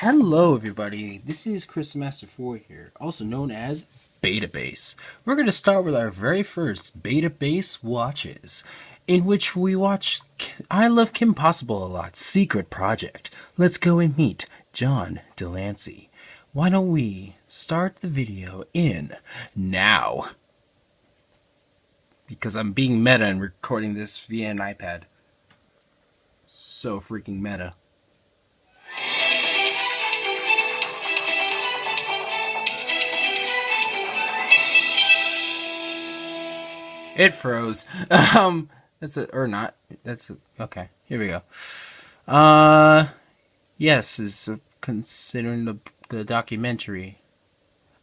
Hello everybody, this is Chris Master 4 here, also known as Beta Base. We're going to start with our very first Beta Base watches, in which we watch I Love Kim Possible a Lot, Secret Project. Let's go and meet John Lancie. Why don't we start the video in now? Because I'm being meta and recording this via an iPad. So freaking meta. It froze. That's it, or not. That's it. Okay. Here we go. Yes, is considering the documentary.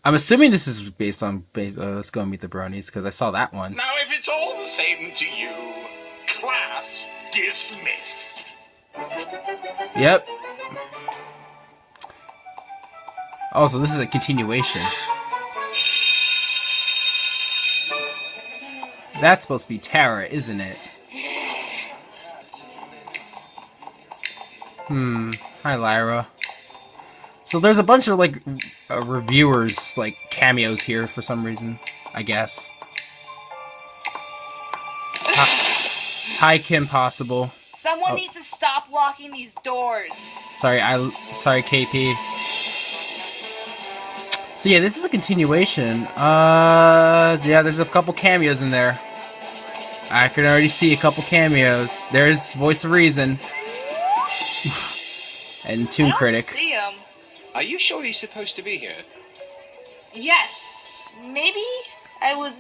I'm assuming this is based on. Let's go and meet the Bronies because I saw that one. Now, if it's all the same to you, class dismissed. Yep. Also, this is a continuation. That's supposed to be Tara, isn't it? Hi, Lyra. So there's a bunch of, like, reviewers, like, cameos here for some reason, I guess. Hi, Kim Possible. Someone needs to stop locking these doors. Sorry, KP. So yeah, this is a continuation. Yeah, there's a couple cameos in there. I can already see a couple cameos. There's Voice of Reason. And Toon Critic. I don't see him. Are you sure he's supposed to be here? Yes. Maybe I was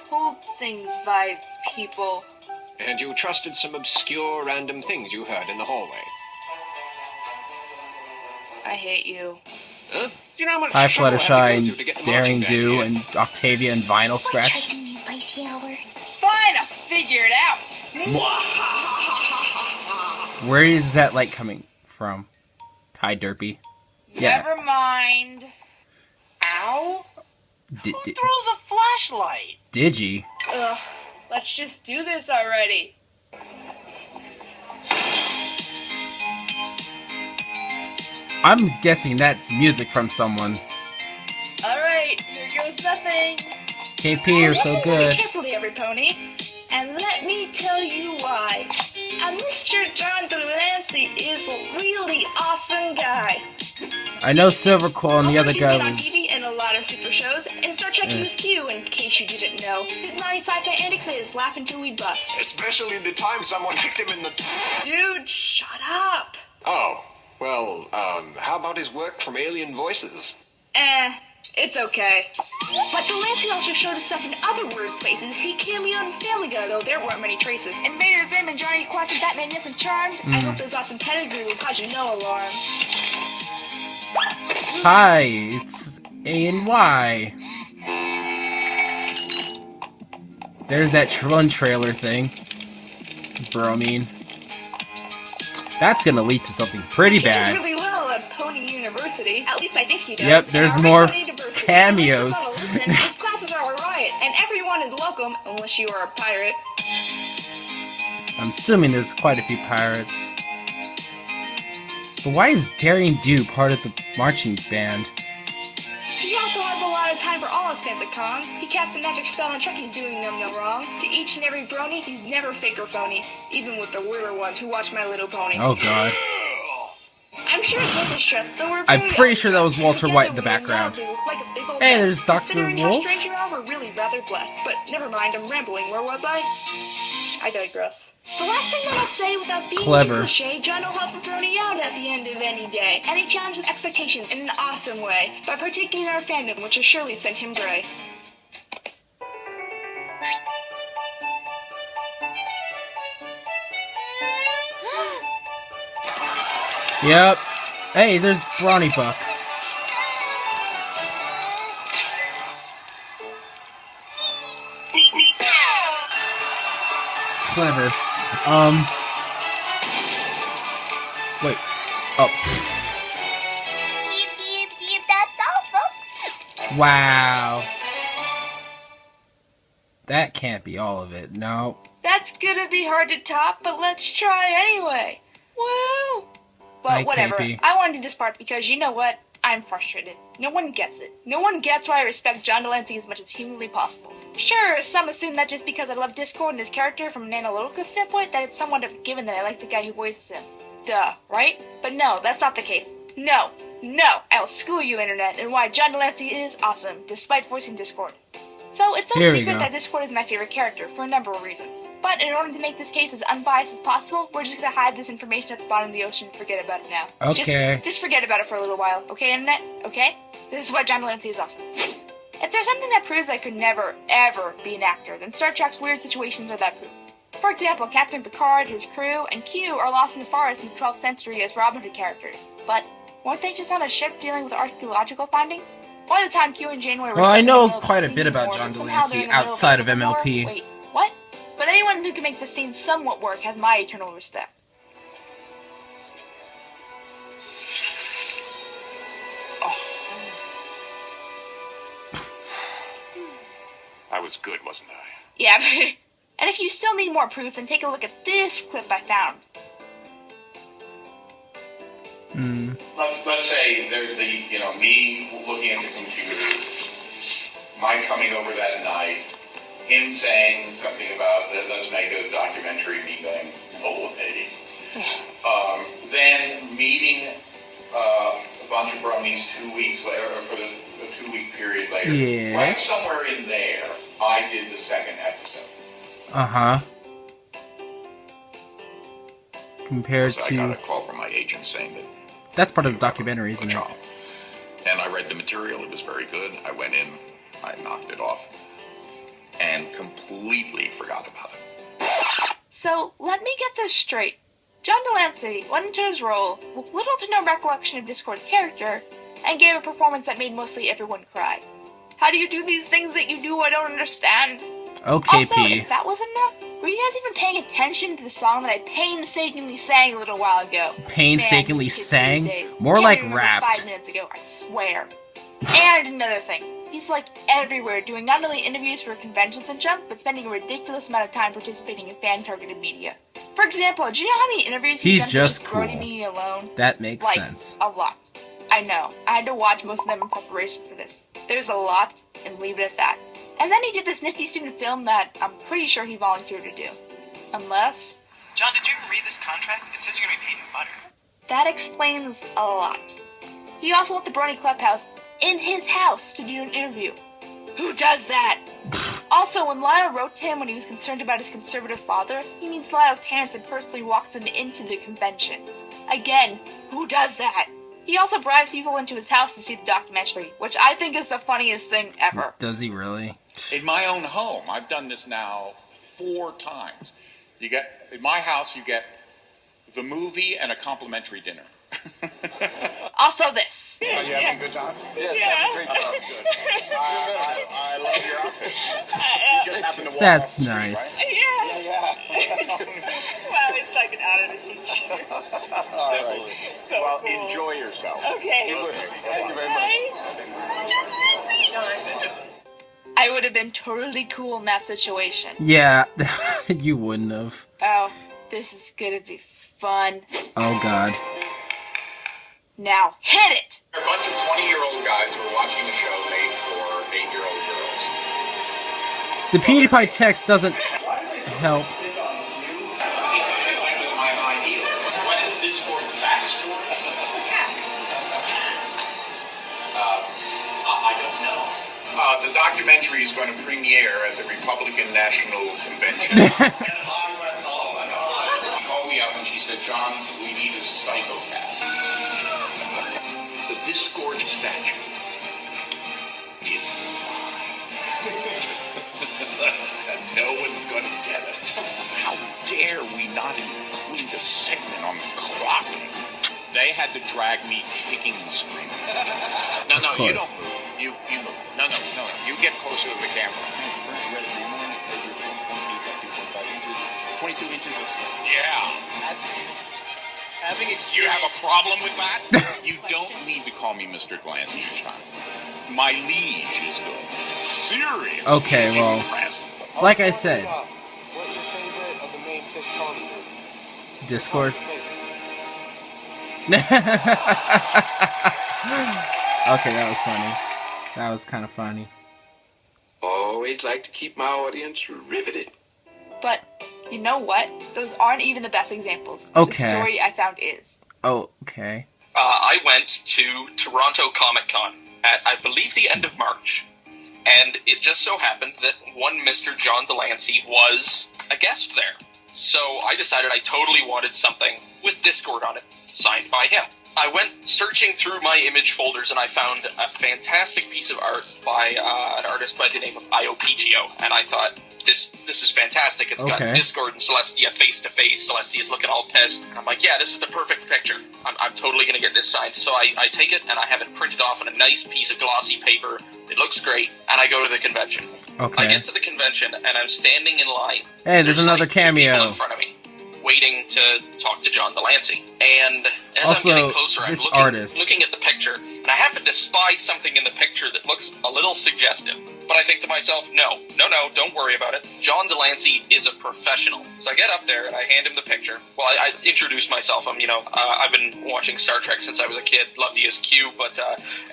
told things by people. And you trusted some obscure random things you heard in the hallway? I hate you. Huh? Do you know how much Hi, trouble I had to Fluttershy, go and through to get the Daring marching band Do, here? and Octavia, and Vinyl Scratch. Fine, I'll figure it out. Where is that light coming from? Hi, Derpy. Yeah. Never mind. Ow. Who Throws a flashlight. Digi? Ugh. Let's just do this already. I'm guessing that's music from someone. Alright, here goes nothing. KP, you're so Listen good. very carefully, every pony, and let me tell you why. Mr. John Lancie is a really awesome guy. I know Silverquill and the other I've guy been on was... TV and a lot of super shows, and Star Trek USQ, in case you didn't know. His naughty sci-fi antics made us laugh until we bust. Especially the time someone kicked him in the... Dude, shut up. Oh, well, how about his work from Alien Voices? It's okay. But Lancie also showed us stuff in other weird places. He cameoed in Family Guy, though there weren't many traces. Invader Zim and Johnny Quest and Batman Yes and Charmed. I hope his awesome pedigree will cause you no alarm. Hi, it's A and Y. There's that Tron trailer thing. Bromine. That's gonna lead to something pretty He does bad. really well at Pony University. At least I think he does. Yep, there's And more Pony Diversity. cameos. Listen, his classes are a riot, and everyone is welcome, unless you are a pirate. I'm assuming there's quite a few pirates. But why is Daring Do part of the marching band? He also has a lot of time for all his fancy cons. He casts a magic spell on Chucky's doing them no wrong. To each and every brony, he's never fake or phony, even with the weirder ones who watch My Little Pony. Oh god. I'm sure it's worth the stress, though we're I'm very pretty sure that was together Walter White in the we are background. now like a big old Hey, mess. there's Dr. Considering Wolf. how strange you are, we're really rather blessed. But never mind, I'm rambling. Where was I? I digress. The last thing that I'll say without being Clever. too cliche, John will help a brony out at the end of any day. And he challenges expectations in an awesome way by partaking in our fandom, which has surely sent him gray. Yep. Hey, there's Brawny Buck. Clever. Wait. Oh. That's all, folks. Wow. That can't be all of it. No. That's gonna be hard to top, but let's try anyway. Woo! But Hi, whatever. KP. I want to do this part because you know what? I'm frustrated. No one gets it. No one gets why I respect John Lancie as much as humanly possible. Sure, some assume that just because I love Discord and his character from an analytical standpoint, that it's somewhat of a given that I like the guy who voices him. Duh, right? But no, that's not the case. No, I will school you, Internet, and why John Lancie is awesome, despite voicing Discord. So, it's no Here we secret go. that Discord is my favorite character, for a number of reasons. But in order to make this case as unbiased as possible, we're just gonna hide this information at the bottom of the ocean and forget about it now. Okay. Just forget about it for a little while, okay, Internet? Okay? This is why John Lancie is awesome. If there's something that proves I could never, ever be an actor, then Star Trek's weird situations are that proof. For example, Captain Picard, his crew, and Q are lost in the forest in the 12th century as Robin Hood characters. But weren't they just on a ship dealing with archaeological findings? By the time Q and Janeway were Well, I stuck in the know middle of quite a Clean bit about War, John but somehow they're Delancey in the middle of a outside of civil war? MLP. Wait, what? But anyone who can make the scene somewhat work has my eternal respect. I was good, wasn't I? Yeah, and if you still need more proof, then take a look at this clip I found. Let's say there's me looking at the computer, Mike coming over that night, him saying something about let's make a documentary, me going, okay. Then meeting a bunch of bronies 2 weeks later, or for the 2 week period later. Yes. Right somewhere in there, I did the second episode. Uh-huh. Compared So I got a to... call from my agent saying that That's part of the documentary, isn't it? job. And I read the material. It was very good. I went in. I knocked it off. And completely forgot about it. So, let me get this straight. John Delancey went into his role with little to no recollection of Discord's character, and gave a performance that made mostly everyone cry. How do you do these things that you do? I don't understand. Okay, Also, P. if that wasn't enough, were you guys even paying attention to the song that I painstakingly sang a little while ago? Painstakingly Man, these kids sang? these days More can't like even remember rapped. 5 minutes ago, I swear. And another thing, he's like everywhere, doing not only interviews for conventions and junk, but spending a ridiculous amount of time participating in fan-targeted media. For example, do you know how many interviews He's done just for Brony cool. Media alone? That makes Like, sense. a lot. I know. I had to watch most of them in preparation for this. There's a lot, and leave it at that. And then he did this nifty student film that I'm pretty sure he volunteered to do. Unless... John, did you ever read this contract? It says you're gonna be paid in butter. That explains a lot. He also left the Brony Clubhouse in his house to do an interview. Who does that? Also, when Lyle wrote to him when he was concerned about his conservative father, he means Lyle's parents had personally walked them into the convention. Again, who does that? He also bribes people into his house to see the documentary, which I think is the funniest thing ever. Does he really? In my own home, I've done this now 4 times. In my house, you get the movie and a complimentary dinner. Also this. Are you having a good time? Yes, having a great time. Good. I love your outfit. You just happen to walk That's off the street, nice. right? Yeah. Well, it's like an out of the teacher. All right. So Well, cool. enjoy yourself. Okay. Thank you very much. I would have been totally cool in that situation. Yeah, you wouldn't have. Oh, this is gonna be fun. Oh, God. Now, hit it! A bunch of 20-year-old guys who are watching a show made for 8-year-old girls. The PewDiePie text doesn't help. My high heels. What is Discord's backstory? I don't know. The documentary is going to premiere at the Republican National Convention. She called me up and she said, John, we need a psychopath. The Discord statue is mine. And no one's going to get it. How dare we not include a segment on the clock? They had to drag me kicking and screaming. No, you don't course. move. You move. No. You get closer to the camera. 22 inches or so. Yeah. You have a problem with that? You don't need to call me Mr. Glancy each time. My liege is good. Serious. Okay, well, Impressed. like I said, What's your favorite of the main 6 colors? Discord. Okay, that was funny. That was kind of funny. Always like to keep my audience riveted. But you know what? Those aren't even the best examples. Okay. The story I found is. Oh, okay. I went to Toronto Comic Con at, I believe, the end of March. And it just so happened that one Mr. John Delancey was a guest there. So I decided I totally wanted something with Discord on it, signed by him. I went searching through my image folders and I found a fantastic piece of art by an artist by the name of Io Pichio. And I thought, this is fantastic. It's got Discord and Celestia face-to-face. Celestia's looking all pissed. And I'm like, yeah, this is the perfect picture. I'm totally going to get this signed. So I take it and I have it printed off on a nice piece of glossy paper. It looks great. And I go to the convention. Okay. I get to the convention and I'm standing in line. Hey, there's another like 2 people cameo. in front of me, waiting to talk to John Delancey. And as Also, I'm getting closer, I'm this artist. looking at the picture, and I happen to spy something in the picture that looks a little suggestive. But I think to myself, no, don't worry about it. John Delancey is a professional. So I get up there and I hand him the picture. Well, I introduce myself. I've been watching Star Trek since I was a kid. Loved you as Q, but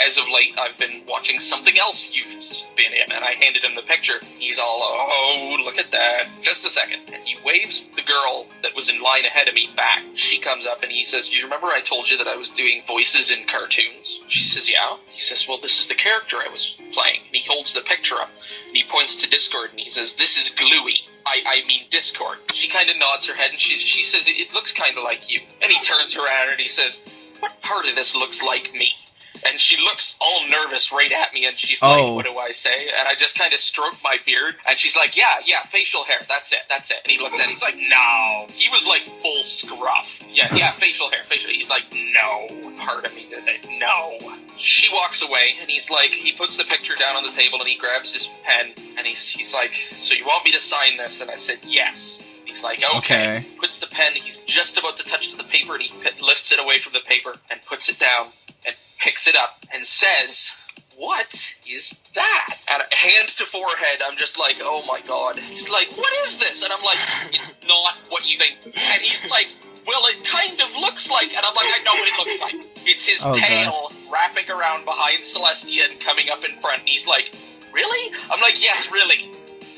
as of late, I've been watching something else you've been in. And I handed him the picture. He's all, oh, look at that. Just a second. And he waves the girl that was in line ahead of me back. She comes up and he says, you remember I told you that I was doing voices in cartoons? She says, yeah. He says, well, this is the character I was playing. And he holds the picture up. And he points to Discord and he says, this is Gluey. I mean Discord. She kind of nods her head and she says, it looks kind of like you. And he turns around and he says, what part of this looks like me? And she looks all nervous right at me, and she's like, what do I say? And I just kind of stroke my beard, and she's like, yeah, facial hair, that's it. And he looks at it, he's like, no. He was like full scruff. Yeah, facial hair. He's like, no. Part of me did it. No. She walks away, and he's like, he puts the picture down on the table, and he grabs his pen, and he's like, so you want me to sign this? And I said, yes. He's like, okay. Puts the pen, he's just about to touch the paper, and he lifts it away from the paper, and puts it down, and picks it up and says, what is that? And hand to forehead, I'm just like, oh my god. He's like, what is this? And I'm like, it's not what you think. And he's like, well, it kind of looks like, and I'm like, I know what it looks like. It's his tail wrapping around behind Celestia and coming up in front. And he's like, really? I'm like, yes, really.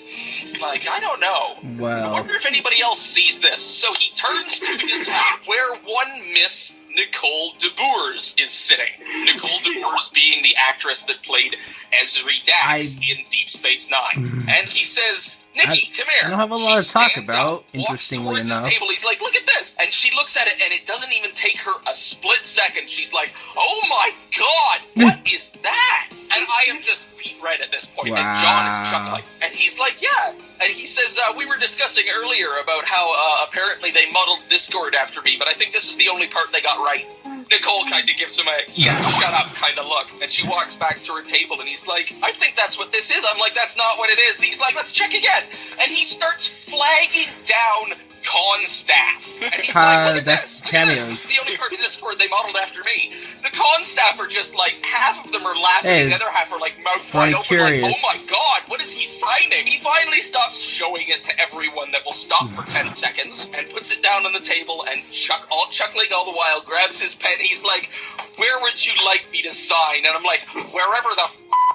He's like, I don't know. Wow. I wonder if anybody else sees this. So he turns to his left, where one Miss Nicole DeBoers is sitting. Nicole DeBoers being the actress that played Ezri Dax in Deep Space Nine. And he says, Nikki, come here. I don't have a lot to talk about, interestingly enough. His table. He's like, look at this. And she looks at it, and it doesn't even take her a split second. She's like, oh my god, what is that? And I am just beat red at this point. Wow. And John is chuckling. And he's like, yeah. And he says, we were discussing earlier about how apparently they muddled Discord after me, but I think this is the only part they got right. Nicole kind of gives him a, shut up kind of look. And she walks back to her table, and he's like, I think that's what this is. I'm like, that's not what it is. And he's like, let's check again. And he starts flagging down con staff. And he's like, look at that's this. cameos. This is the only part of Discord they modeled after me. The con staff are just like, half of them are laughing, and the other half are like mouth wide open, curious. like, oh my god, what is he signing? He finally stops showing it to everyone that will stop for 10 seconds, and puts it down on the table, and chuckling all the while, grabs his pen. He's like, where would you like me to sign? And I'm like, wherever the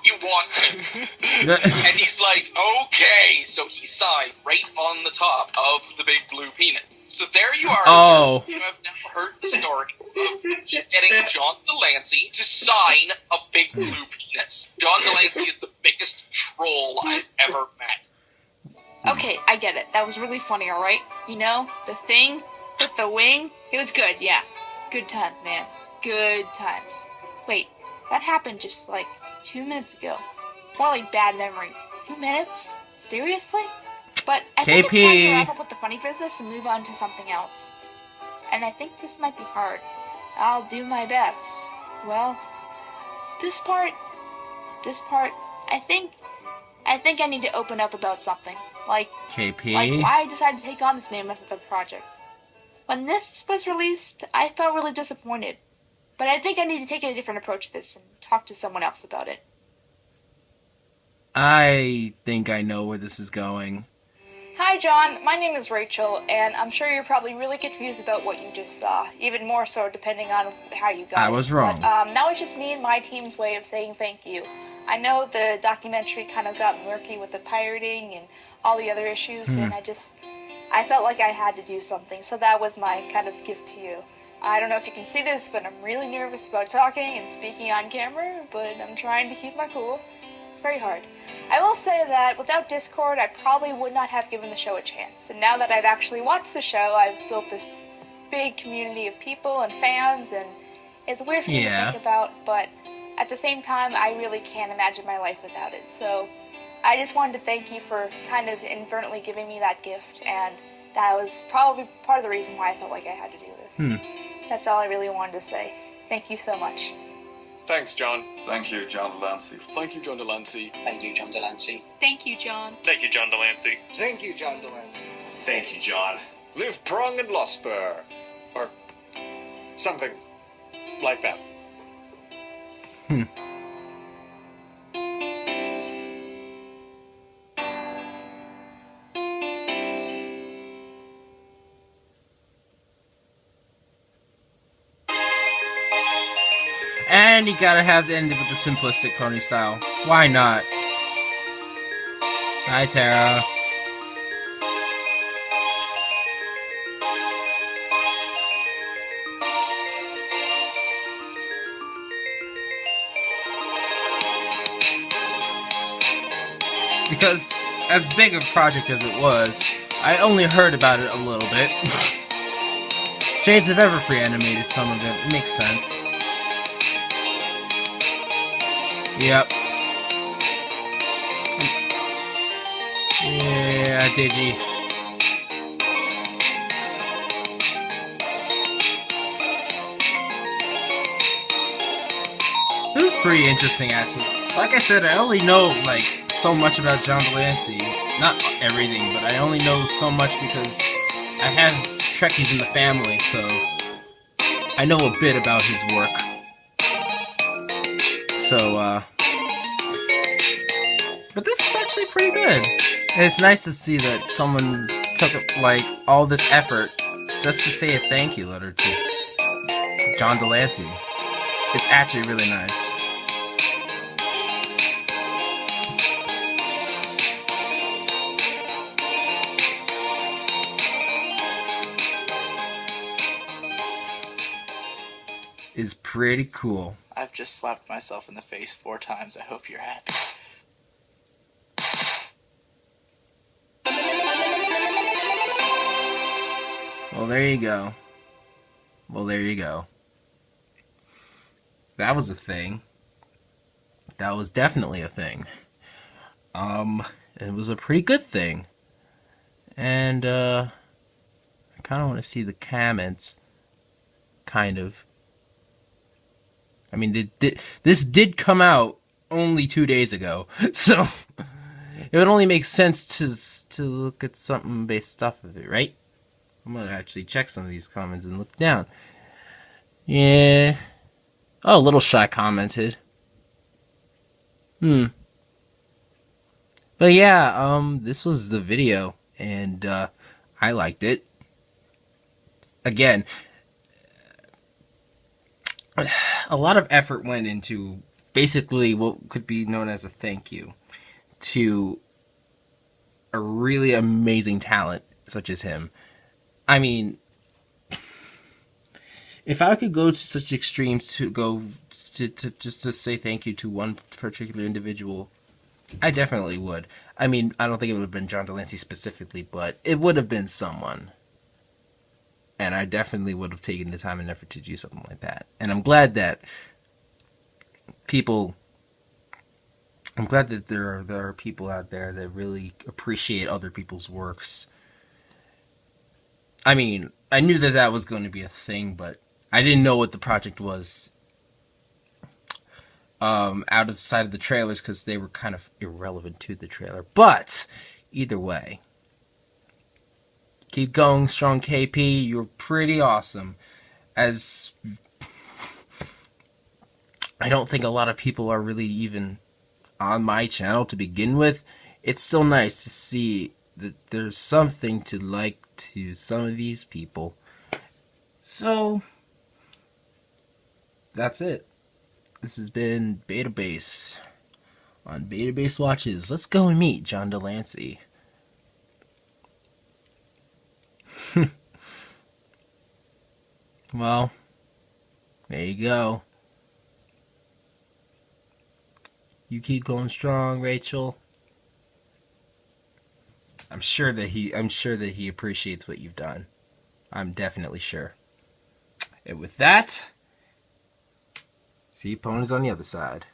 you want to. And he's like, okay. So he signed right on the top of the big blue peanut. So there you are. Oh. You have now heard the story of getting John Delancey to sign a big blue penis. John Delancey is the biggest troll I've ever met. Okay, I get it. That was really funny, alright? You know, the thing with the wing, it was good, yeah. Good times, man. Good times. Wait, that happened just like 2 minutes ago. More like bad memories. 2 minutes? Seriously? But I think it's time to wrap up with the funny business and move on to something else. And I think this might be hard. I'll do my best. Well, this part, I think I need to open up about something. Like why I decided to take on this mammoth of a project. When this was released, I felt really disappointed. But I think I need to take a different approach to this and talk to someone else about it. I think I know where this is going. Hi, John. My name is Rachel, and I'm sure you're probably really confused about what you just saw. Even more so, depending on how you got it. I was wrong. But, that was just me and my team's way of saying thank you. I know the documentary kind of got murky with the pirating and all the other issues, and I felt like I had to do something, so that was my kind of gift to you. I don't know if you can see this, but I'm really nervous about talking and speaking on camera, but I'm trying to keep my cool. It's very hard. I will say that without Discord, I probably would not have given the show a chance. And now that I've actually watched the show, I've built this big community of people and fans, and it's weird for me to think about, but at the same time, I really can't imagine my life without it. So I just wanted to thank you for kind of inadvertently giving me that gift, and that was probably part of the reason why I felt like I had to do this. That's all I really wanted to say. Thank you so much. Thanks, John. Thank you, John Lancie. Thank you, John Lancie. Thank you, John Lancie. Thank you, John. Thank you, John Lancie. Thank you, John Lancie. Thank you, John. Live Prong and Losper. Or something like that. And you gotta have the end with the simplistic pony style. Why not? Hi, Tara. Because, as big a project as it was, I only heard about it a little bit. Shades of Everfree animated some of it. It makes sense. Yep. Yeah, Digi. It was pretty interesting, actually. Like I said, I only know, like, so much about John Lancie. Not everything, but I only know so much because I have Trekkies in the family, so I know a bit about his work. So, but this is actually pretty good. And it's nice to see that someone took, like, all this effort just to say a thank you letter to John Lancie. It's actually really nice. Is pretty cool. I've just slapped myself in the face 4 times. I hope you're happy. Well, there you go. Well, there you go. That was a thing. That was definitely a thing. It was a pretty good thing. And, I kind of want to see the comments. Kind of. I mean, this did come out only 2 days ago, so it would only make sense to look at something based off of it, right? I'm gonna actually check some of these comments and look down. Yeah. Oh, Little Shy commented. But yeah, this was the video, and I liked it. Again, a lot of effort went into basically what could be known as a thank you to a really amazing talent such as him. I mean, if I could go to such extremes to go to just to say thank you to one particular individual, I definitely would. I mean, I don't think it would have been John Lancie specifically, but it would have been someone. And I definitely would have taken the time and effort to do something like that. And I'm glad that there are people out there that really appreciate other people's works. I mean, I knew that was going to be a thing, but I didn't know what the project was out of sight of the trailers because they were kind of irrelevant to the trailer. But either way, keep going strong, KP. You're pretty awesome. As I don't think a lot of people are really even on my channel to begin with, it's still nice to see that there's something to like to some of these people. So, that's it. This has been Beta Base on Beta Base Watches. Let's go and meet John Lancie. Well, there you go. You keep going strong, Rachel. I'm sure that he appreciates what you've done. I'm definitely sure. And with that, see you ponies on the other side.